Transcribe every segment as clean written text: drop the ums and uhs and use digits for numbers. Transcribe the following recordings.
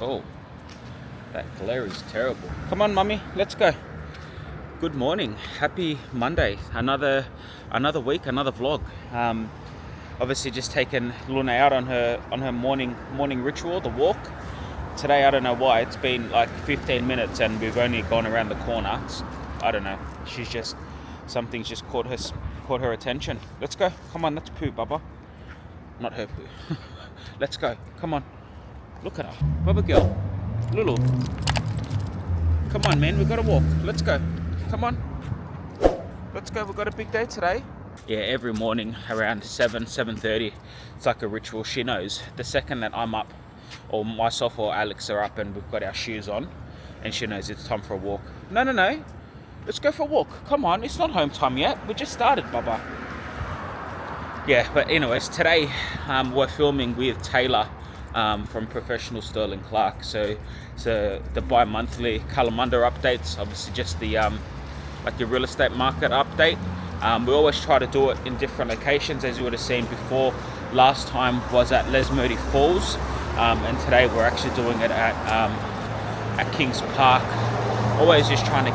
Oh, that glare is terrible. Come on, mummy, let's go. Good morning, happy Monday. Another week, another vlog. Obviously, just taken Luna out on her morning ritual, the walk. Today, I don't know why, it's been like 15 minutes and we've only gone around the corner. I don't know. Something's just caught her attention. Let's go. Come on, let's poo, Bubba. Not her poo. Let's go. Come on. Look at her, Bubba girl. Lulu. Come on, man. We've got to walk. Let's go. Come on. Let's go. We've got a big day today. Yeah, every morning around 7:30, it's like a ritual. She knows the second that I'm up, or myself or Alex are up and we've got our shoes on, and she knows it's time for a walk. No. Let's go for a walk. Come on. It's not home time yet. We just started, Bubba. Yeah, but anyways, today we're filming with Taylor from Professional Sterling Clark. So the bi-monthly Kalamunda updates, obviously just the like your real estate market update. We always try to do it in different locations, as you would have seen before. Last time was at Lesmurdie Falls, and today we're actually doing it at Kings Park. Always just trying to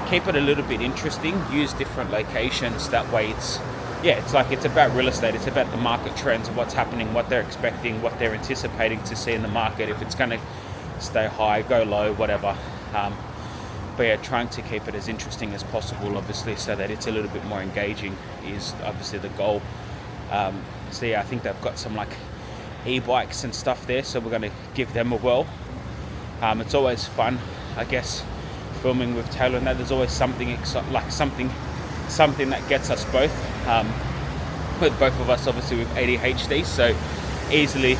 keep it a little bit interesting, use different locations. That way it's about real estate. It's about the market trends, what's happening, what they're expecting, what they're anticipating to see in the market, if it's going to stay high, go low, whatever. But yeah, trying to keep it as interesting as possible, obviously, so that it's a little bit more engaging is obviously the goal. So yeah, I think they've got some like e-bikes and stuff there, so we're going to give them a whirl. It's always fun, I guess, filming with Taylor, and that there's always something that gets us both. With both of us obviously with ADHD, so easily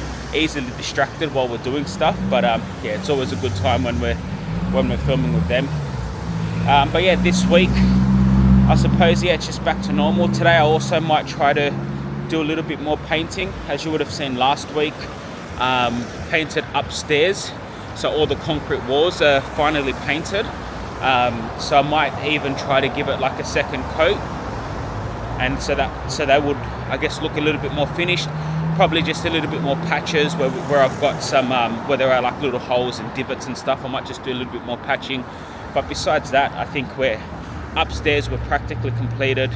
distracted while we're doing stuff. But yeah, it's always a good time when we're filming with them. But yeah, this week I suppose it's just back to normal. Today I also might try to do a little bit more painting, as you would have seen last week. Painted upstairs, so all the concrete walls are finally painted. So I might even try to give it like a second coat, and so they would, I guess, look a little bit more finished. Probably just a little bit more patches where I've got some where there are like little holes and divots and stuff. I might just do a little bit more patching. But besides that, I think we're practically completed.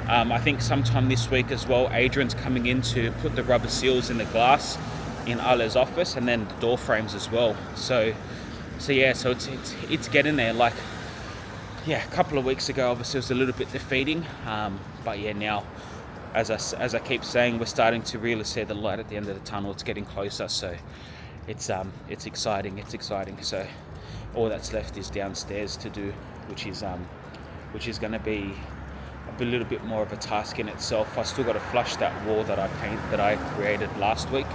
I think sometime this week as well, Adrian's coming in to put the rubber seals in the glass in Ala's office, and then the door frames as well. So it's getting there. Like, yeah, a couple of weeks ago, obviously, it was a little bit defeating. But yeah, now, as I keep saying, we're starting to really see the light at the end of the tunnel. It's getting closer, so it's exciting. It's exciting. So all that's left is downstairs to do, which is going to be a little bit more of a task in itself. I still got to flush that wall that I created last week.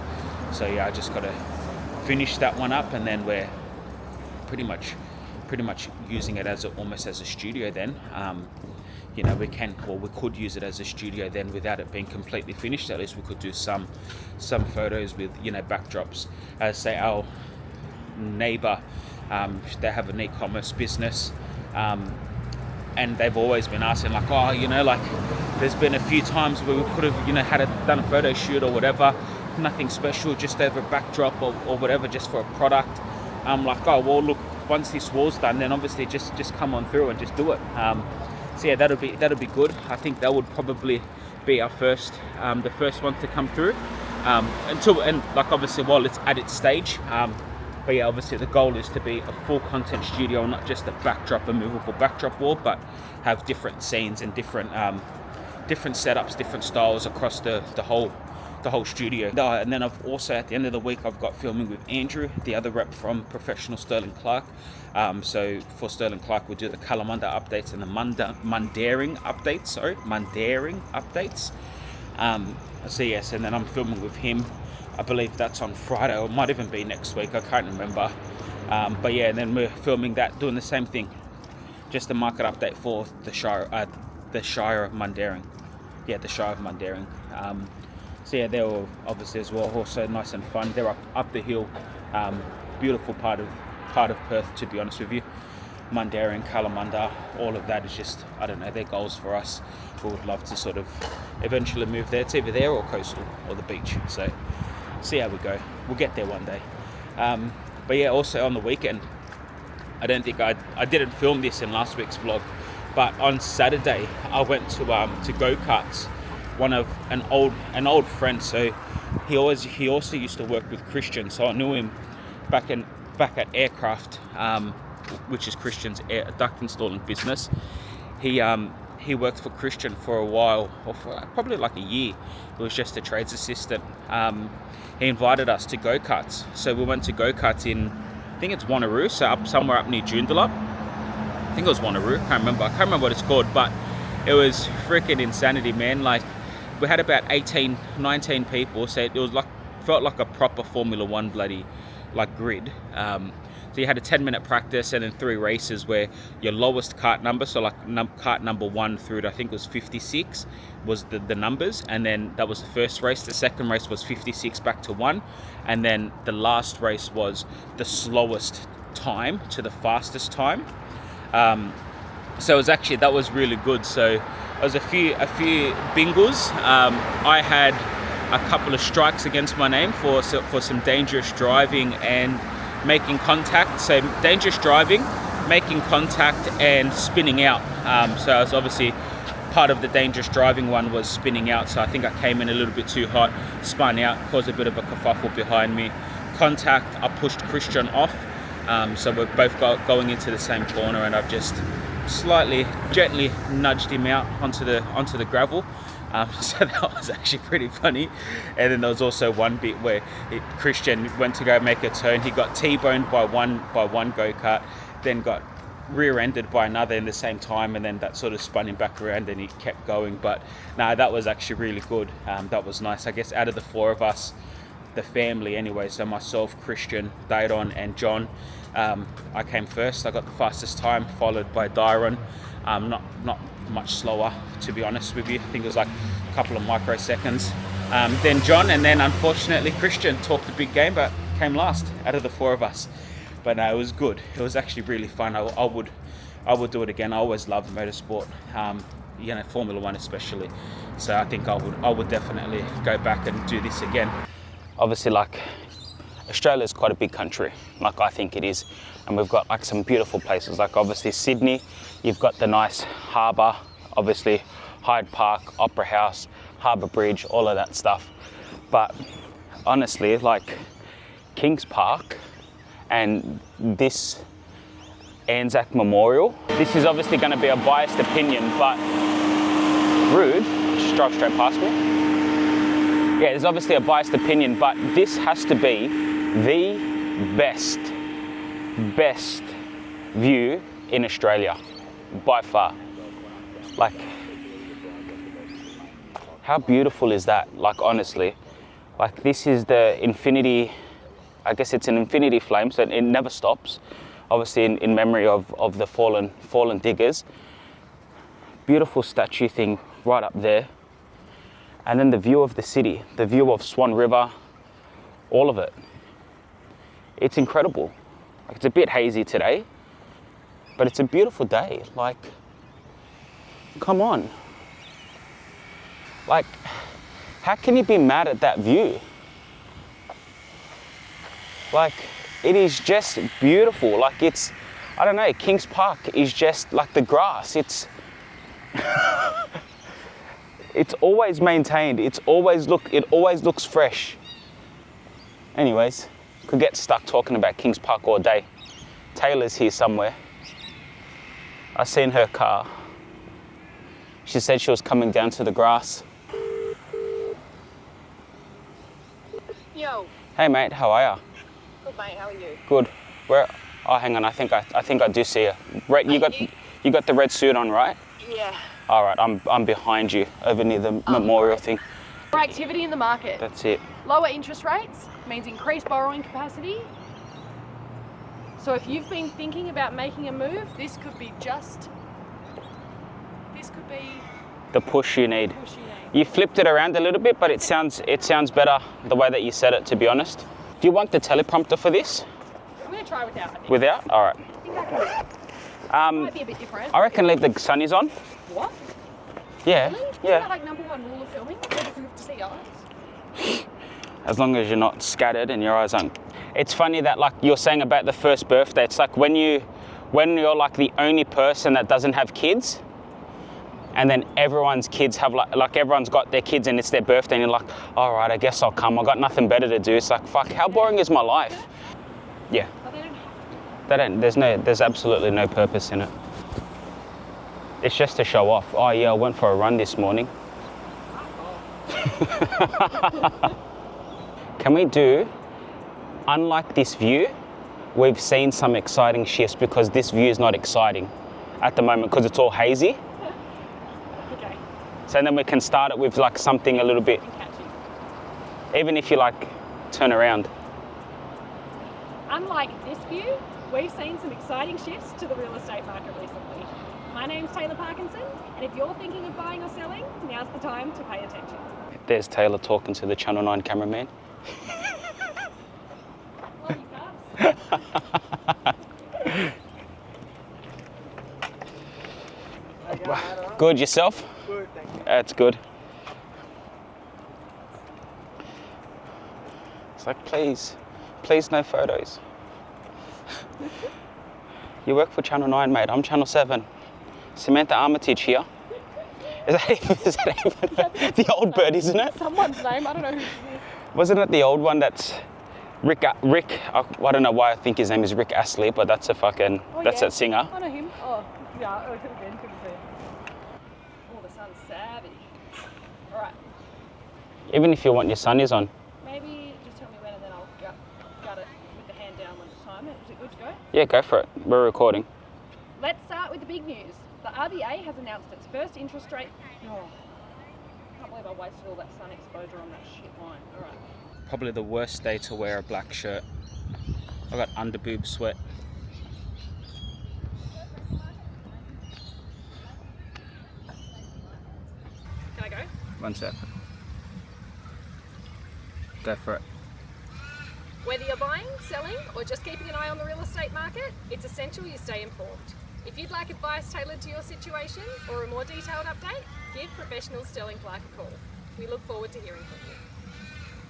So yeah, I just got to finish that one up, and then we're pretty much using it almost as a studio then. We could use it as a studio then without it being completely finished. At least we could do some photos with backdrops. As say our neighbor, they have an e-commerce business, and they've always been asking like, there's been a few times where we could have done a photo shoot or whatever, nothing special, just over a backdrop or whatever, just for a product. I'm like, oh well, look, once this wall's done, then obviously just come on through and just do it. So yeah, that'll be good. I think that would probably be our the first one to come through. Obviously while it's at its stage. But yeah, obviously the goal is to be a full content studio, not just a movable backdrop wall, but have different scenes and different setups, different styles across the whole studio. And then I've also, at the end of the week, I've got filming with Andrew, the other rep from Professional Sterling Clark. So for Sterling Clark, we'll do the Kalamunda updates and the Mundaring updates. So yes, and then I'm filming with him. I believe that's on Friday, or it might even be next week. I can't remember. But yeah, and then we're filming that, doing the same thing, just the market update for the Shire of Mundaring. Yeah, the Shire of Mundaring. So yeah, they're all obviously as well also nice and fun. They're up the hill, beautiful part of Perth, to be honest with you. Mundaring, Kalamunda, all of that is just, I don't know, they're goals for us. We would love to sort of eventually move there. It's either there or coastal or the beach. So see how we go. We'll get there one day. But yeah, also on the weekend, I don't think I didn't film this in last week's vlog, but on Saturday I went to go-karts. An old friend, so he also used to work with Christian, so I knew him back at Aircraft, which is Christian's duct installing business. He worked for Christian for a while, or for probably like a year. He was just a trades assistant. He invited us to go-karts, so we went to go-karts in, I think it's Wanneroo, so somewhere up near Joondalup. I think it was Wanneroo, I can't remember what it's called, but it was freaking insanity, man. Like, we had about 18, 19 people, so it was felt like a proper Formula One bloody grid. So you had a 10-minute practice and then 3 races where your lowest kart number, so kart number 1 through to I think it was 56 was the numbers, and then that was the first race. The second race was 56 back to 1, and then the last race was the slowest time to the fastest time. So it was that was really good. So it was a few bingos. I had a couple of strikes against my name for some dangerous driving and making contact. So dangerous driving, making contact, and spinning out. So I was obviously part of the dangerous driving one was spinning out. So I think I came in a little bit too hot, spun out, caused a bit of a kerfuffle behind me. Contact, I pushed Christian off. So we're both going into the same corner, and I've just gently nudged him out onto the gravel. So that was actually pretty funny. And then there was also one bit where Christian went to go make a turn. He got T-boned by one go-kart, then got rear-ended by another in the same time, and then that sort of spun him back around and he kept going. But no, that was actually really good. That was nice. I guess out of the 4 of us, the family anyway, so myself, Christian, Daidon and John, I came first. I got the fastest time, followed by Dyron. Not much slower, to be honest with you. I think it was like a couple of microseconds. Then John, and then unfortunately Christian talked a big game, but came last out of the 4 of us. But no, it was good. It was actually really fun. I would do it again. I always loved motorsport, Formula One especially. So I think I would definitely go back and do this again. Obviously, Australia's quite a big country, I think it is, and we've got some beautiful places, obviously Sydney. You've got the nice harbour, obviously Hyde Park, Opera House, Harbour Bridge, all of that stuff. But honestly, Kings Park and this Anzac Memorial, this is obviously going to be a biased opinion, but rude, just drive straight past me. Yeah, there's obviously a biased opinion, but this has to be the best view in Australia, by far. How beautiful is that? Honestly, this is the infinity, I guess it's an infinity flame, so it never stops. Obviously in memory of the fallen diggers. Beautiful statue thing right up there. And then the view of the city, the view of Swan River, all of it. It's incredible. It's a bit hazy today, but it's a beautiful day. Come on. How can you be mad at that view? It is just beautiful. I don't know, Kings Park is just the grass. It's it's always maintained. It always looks fresh. Anyways, could get stuck talking about Kings Park all day. Taylor's here somewhere. I seen her car. She said she was coming down to the grass. Yo. Hey mate, how are ya? Good mate, how are you? Good. Where? Oh, hang on. I think I do see her. You got the red suit on, right? Yeah. All right. I'm behind you, over near the memorial thing. More activity in the market. That's it. Lower interest rates means increased borrowing capacity. So if you've been thinking about making a move, this could be the push you need. the push you need. You flipped it around a little bit, but it sounds better the way that you said it, to be honest. Do you want the teleprompter for this? I'm going to try without, I think. Without? All right. I think I can. It might be a bit different. I reckon leave the sunnies on. What? Yeah. Really? Yeah. Isn't that number 1 rule of filming? Never to see eyes. as long as you're not scattered and your eyes aren't. It's funny that, like you're saying about the first birthday, it's like when you're like the only person that doesn't have kids, and then everyone's kids have like everyone's got their kids and it's their birthday, and you're like, all right, I guess I'll come. I got nothing better to do. It's like, fuck, how boring is my life? Yeah. But they don't have to. There's absolutely no purpose in it. It's just to show off. Oh yeah, I went for a run this morning. Can we do, unlike this view, we've seen some exciting shifts because this view is not exciting at the moment because it's all hazy. Okay. So then we can start it with like something a little bit, even if you like turn around. Unlike this view, we've seen some exciting shifts to the real estate market recently. My name's Taylor Parkinson, and if you're thinking of buying or selling, now's the time to pay attention. There's Taylor talking to the Channel 9 cameraman. Love you, Cubs. Good, yourself? Good, thank you. That's good. It's like, please no photos. You work for Channel 9, mate. I'm Channel 7. Samantha Armitage here. Is that even the old bird, isn't it? Someone's name, I don't know who it is. Wasn't it the old one that's Rick, I don't know why I think his name is Rick Astley, but that's a fucking, that's that singer. I know him. Oh, yeah, oh, it could have been. Oh, the sun's savage. All right, Even if you want your sun is on. maybe just tell me when and then I'll gut it with the hand down when it's time. Is it good to go? Yeah, go for it. We're recording. Let's start with the big news. The RBA has announced its first interest rate. Oh, I can't believe I wasted all that sun exposure on that shit line. All right. Probably the worst day to wear a black shirt. I got under boob sweat. Can I go? One sec. Go for it. Whether you're buying, selling, or just keeping an eye on the real estate market, it's essential you stay informed. If you'd like advice tailored to your situation or a more detailed update, give professional Sterling Clark a call. We look forward to hearing from you.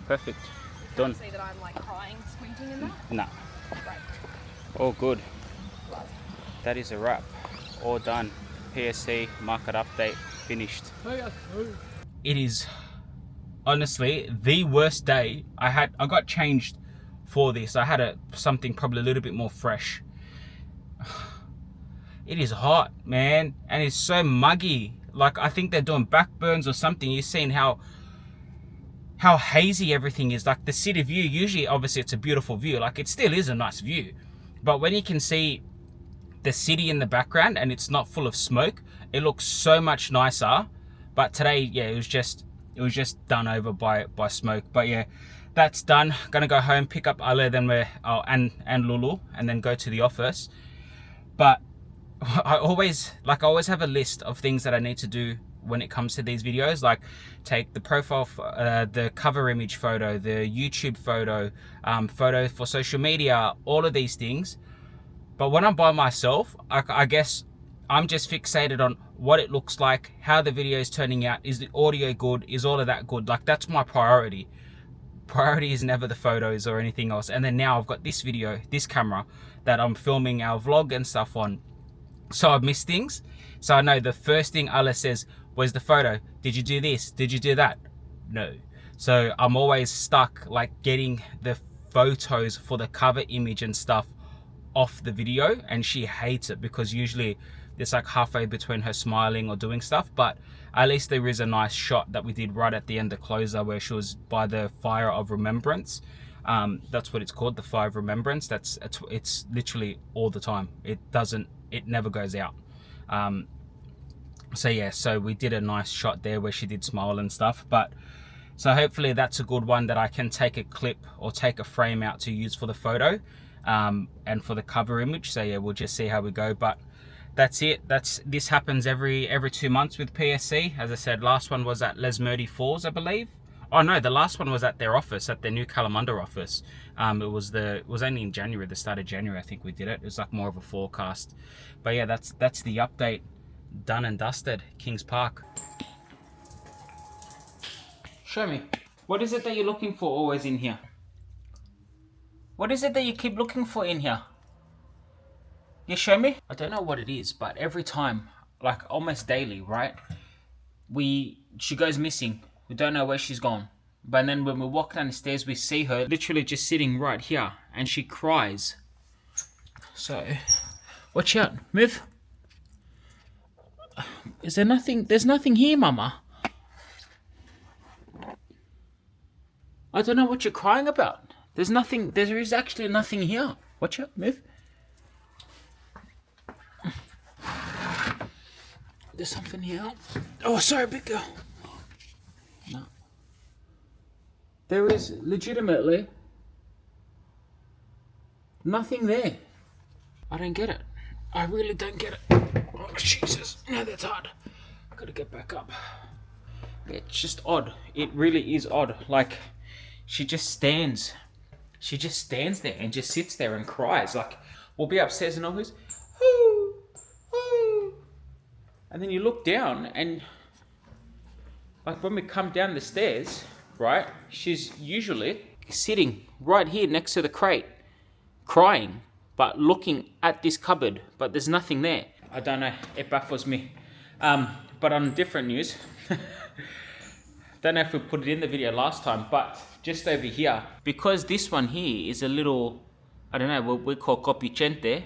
Perfect. You Done. can't see that I'm like crying, squinting in that? Nah. Great. All good. That is a wrap. All done. PSC market update finished. It is honestly the worst day. I got changed for this. I had something probably a little bit more fresh. It is hot, man, and it's so muggy. Like, I think they're doing backburns or something. You've seen how hazy everything is. Like the city view, usually obviously it's a beautiful view, like it still is a nice view, but when you can see the city in the background and it's not full of smoke, it looks so much nicer. But today, yeah, it was just done over by smoke. But yeah, that's done. Gonna go home, pick up Ale, then and Lulu, and then go to the office. But I always have a list of things that I need to do when it comes to these videos, like take the profile, the cover image photo, the YouTube photo, photo for social media, all of these things. But when I'm by myself, I guess I'm just fixated on what it looks like, how the video is turning out, is the audio good, is all of that good. Like, that's my priority. Priority is never the photos or anything else. And then now I've got this video, this camera that I'm filming our vlog and stuff on. So I've missed things. So I know the first thing Ale says, where's the photo? Did you do this? Did you do that? No. So I'm always stuck like getting the photos for the cover image and stuff off the video, and she hates it because usually it's like halfway between her smiling or doing stuff. But at least there is a nice shot that we did right at the end, the closer, where she was by the fire of remembrance. That's what it's called, the fire of remembrance. It's literally all the time. It never goes out. So yeah, so we did a nice shot there where she did smile and stuff. But so hopefully that's a good one that I can take a clip or take a frame out to use for the photo, and for the cover image. So yeah, we'll just see how we go. But that's it. This happens every 2 months with PSC. As I said, last one was at Les Murdy Falls, I believe. Oh no, the last one was at their office, at their new Kalamunda office. It was only in January, the start of January, I think we did it. It was like more of a forecast. But yeah, that's the update. Done and dusted. Kings Park. Show me. What is it that you're looking for always in here? What is it that you keep looking for in here? You show me? I don't know what it is, but every time, like almost daily, right? She goes missing. We don't know where she's gone. But then when we walk down the stairs, we see her literally just sitting right here and she cries. So, watch out. Move. Is there nothing? There's nothing here, Mama. I don't know what you're crying about. There's nothing. There is actually nothing here. Watch out. Move. There's something here. Oh, sorry, big girl. No. There is legitimately nothing there. I don't get it. I really don't get it. Oh, Jesus. No, that's hard. I gotta get back up. It's just odd. It really is odd. Like, she just stands. She just stands there and just sits there and cries. Like, we'll be upstairs and all goes, "Ooh, ooh." And then you look down and, like, when we come down the stairs, right, she's usually sitting right here next to the crate, crying, but looking at this cupboard, but there's nothing there. I don't know, it baffles me. But on different news, don't know if we put it in the video last time, but just over here, because this one here is a little, I don't know, what we call copuchenta.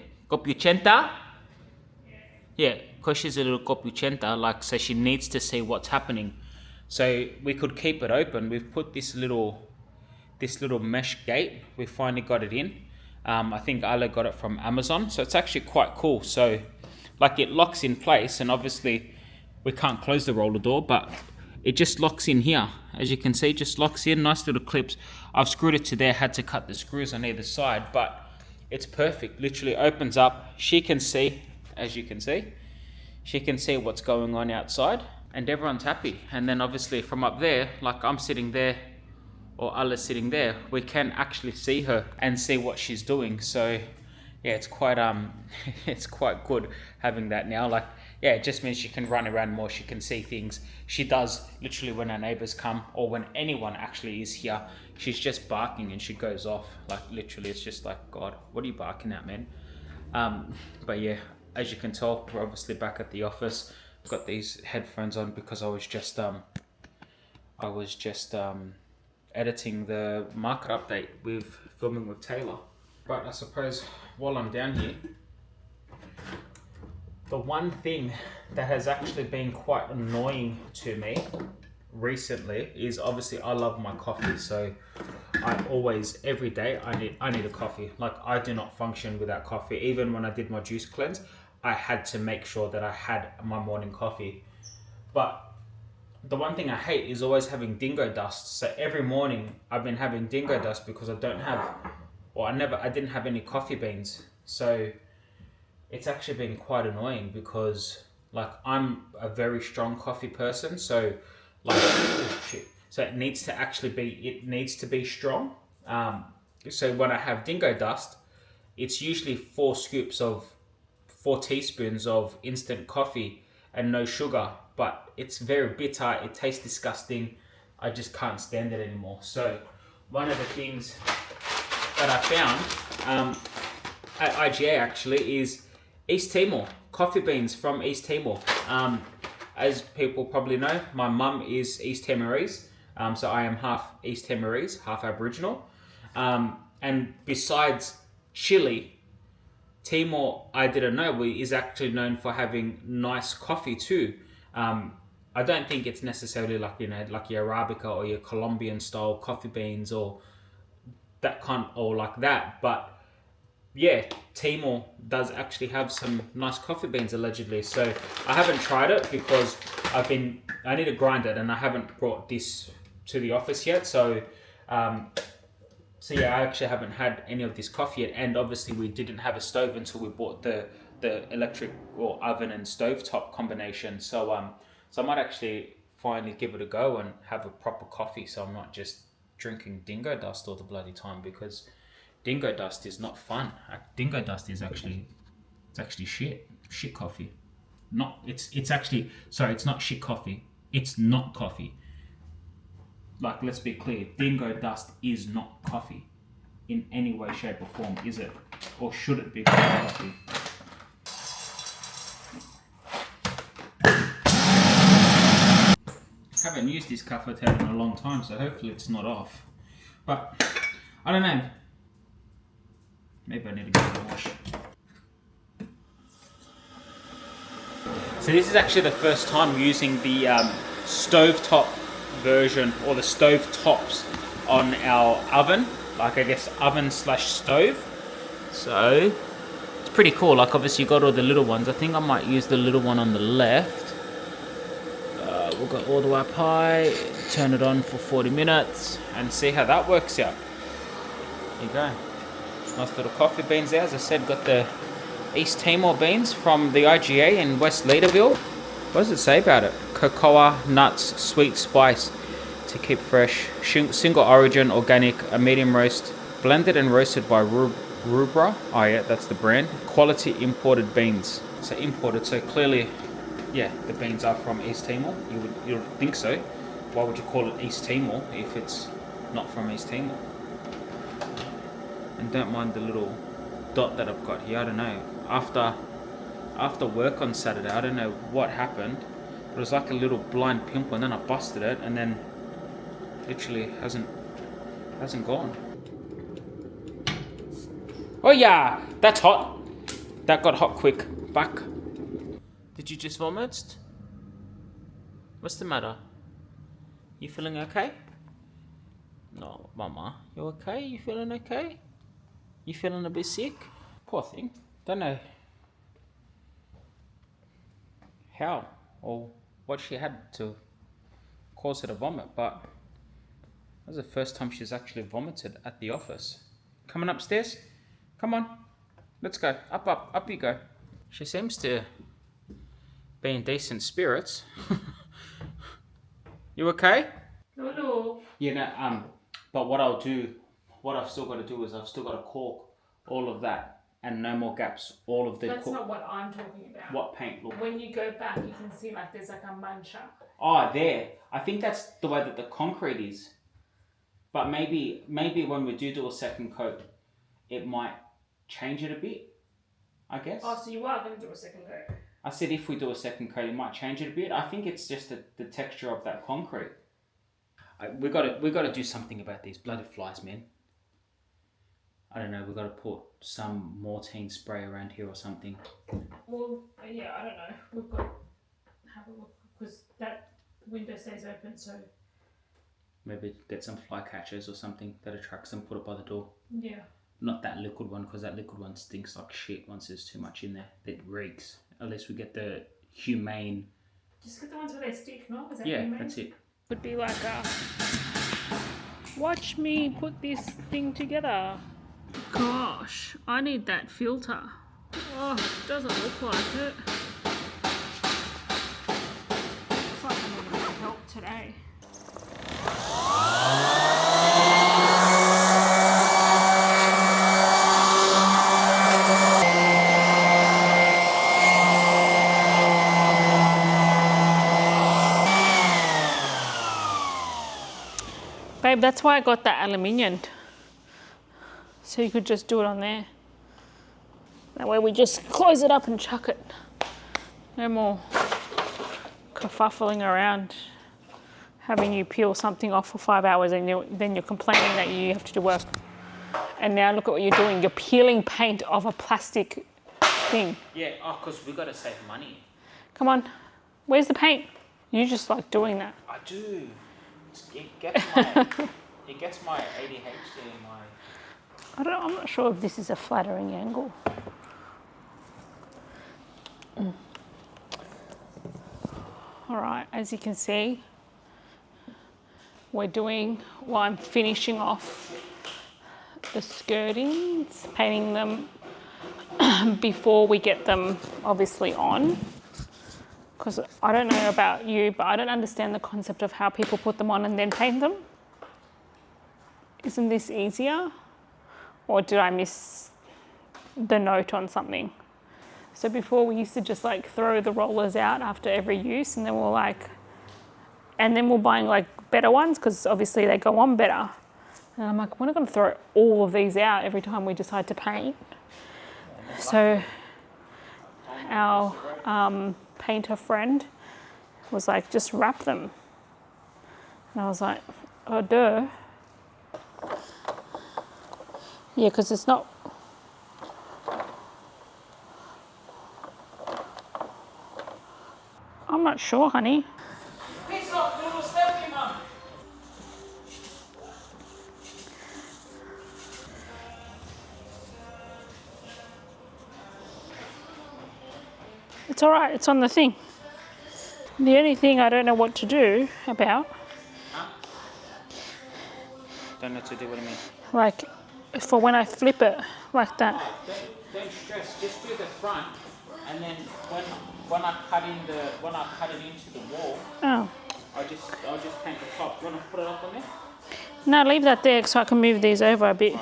Yeah, because she's a little copuchenta, like, so she needs to see what's happening. So we could keep it open. We've put this little mesh gate. We finally got it in. I think Ale got it from Amazon, so it's actually quite cool. So, like, it locks in place, and obviously we can't close the roller door, but it just locks in here. As you can see, just locks in, nice little clips. I've screwed it to there, had to cut the screws on either side, but it's perfect. Literally opens up. She can see, as you can see, she can see what's going on outside, and everyone's happy. And then obviously from up there, like I'm sitting there, or Alla's sitting there, we can actually see her and see what she's doing. So yeah, it's quite it's quite good having that now. Like, yeah, it just means she can run around more, she can see things. She does literally when our neighbors come, or when anyone actually is here, she's just barking and she goes off. Like, literally, it's just like, God, what are you barking at, man? But yeah, as you can tell, we're obviously back at the office. I've got these headphones on because I was just editing the market update with filming with Taylor. But I suppose while I'm down here, the one thing that has actually been quite annoying to me recently is, obviously, I love my coffee. So I always, every day, I need a coffee. Like, I do not function without coffee. Even when I did my juice cleanse, I had to make sure that I had my morning coffee. But the one thing I hate is always having dingo dust. So every morning I've been having dingo dust because I didn't have any coffee beans. So it's actually been quite annoying because, like, I'm a very strong coffee person. So, like, so it needs to be strong. So when I have dingo dust, it's usually 4 teaspoons of instant coffee and no sugar, but it's very bitter, it tastes disgusting. I just can't stand it anymore. So one of the things that I found at IGA actually is East Timor, coffee beans from East Timor. As people probably know, my mum is East Timorese, so I am half East Timorese, half Aboriginal. And besides Chile, Timor, I didn't know, is actually known for having nice coffee too. I don't think it's necessarily like, you know, like your Arabica or your Colombian style coffee beans or that kind, or like that. But yeah, Timor does actually have some nice coffee beans allegedly. So I haven't tried it because I need to grind it, and I haven't brought this to the office yet. So yeah, I actually haven't had any of this coffee yet. And obviously we didn't have a stove until we bought the electric or oven and stovetop combination. So I might actually finally give it a go and have a proper coffee, so I'm not just drinking dingo dust all the bloody time, because dingo dust is not fun. Dingo dust is actually shit coffee. It's not shit coffee. It's not coffee. like, let's be clear, dingo dust is not coffee in any way, shape or form, is it? Or should it be called coffee? I haven't used this café tape in a long time, so hopefully it's not off. But, I don't know. Maybe I need to give it a wash. So this is actually the first time using the stovetop version, or the stove tops on our oven, like I guess oven / stove. So it's pretty cool. Like obviously you got all the little ones. I think I might use the little one on the left. We'll go all the way up high, turn it on for 40 minutes and see how that works out. There you go. Nice little coffee beans there. As I said, got the East Timor beans from the IGA in West Leaderville. What does it say about it? Cocoa, nuts, sweet spice to keep fresh. Single origin, organic, a medium roast, blended and roasted by Rubra. Oh yeah, that's the brand. Quality imported beans. So imported, so clearly, yeah, the beans are from East Timor. You would think so. Why would you call it East Timor if it's not from East Timor? And don't mind the little dot that I've got here. I don't know. After work on Saturday, I don't know what happened. It was like a little blind pimple, and then I busted it, and then literally hasn't gone. Oh yeah, that's hot. That got hot quick. Back. Did you just vomit? What's the matter? You feeling okay? No, Mama. You okay? You feeling okay? You feeling a bit sick? Poor thing. Don't know how or what she had to cause her to vomit, but that was the first time she's actually vomited at the office. Coming upstairs? Come on. Let's go. Up you go. She seems to be in decent spirits. You okay? Hello. Yeah, no, but what I've still got to do is I've still got to cork all of that and no more gaps. All of the. That's not what I'm talking about. What paint look? When you go back, you can see like there's like a mancha. Oh, there. I think that's the way that the concrete is. But maybe when we do a second coat, it might change it a bit, I guess. Oh, so you are going to do a second coat? I said if we do a second coat, it might change it a bit. I think it's just the texture of that concrete. We got to do something about these bloody flies, man. I don't know. We got to put some Mortein spray around here or something. Well, yeah, I don't know. We've got to have a look because that window stays open, so maybe get some fly catchers or something that attracts them. Put it by the door. yeah. Not that liquid one, because that liquid one stinks like shit once there's too much in there. It reeks. Unless we get the humane. Just get the ones where they stick, no? Is that Yeah, what you mean? that's it. Would be like watch me put this thing together. Gosh, I need that filter. Oh, it doesn't look like it. Looks like I need a bit of help today. Babe, that's why I got that aluminium. So you could just do it on there. That way we just close it up and chuck it. No more kerfuffling around, having you peel something off for 5 hours and then you're complaining that you have to do work. And now look at what you're doing. You're peeling paint off a plastic thing. Yeah, because we got to save money. Come on, where's the paint? You just like doing that. I do. It gets my ADHD and my... I'm not sure if this is a flattering angle. All right, as you can see, I'm finishing off the skirtings, painting them before we get them obviously on. Because I don't know about you, but I don't understand the concept of how people put them on and then paint them. Isn't this easier? Or did I miss the note on something? So before we used to just like throw the rollers out after every use and then we're like and then we're buying like better ones because obviously they go on better. And I'm like, we're not going to throw all of these out every time we decide to paint. So our painter friend was like, just wrap them. And I was like, oh, duh. Yeah, because it's not... I'm not sure, honey. Piss off, little steppy mum. It's all right, it's on the thing. The only thing I don't know what to do about, Don't know what to do, what do you mean? like, for when I flip it like that. Don't stress, just do the front, and then when I cut it into the wall, Oh. I'll just paint the top. Do you want to put it up on there? No, leave that there so I can move these over a bit.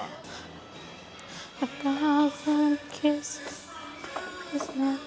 1,000 kisses. It's not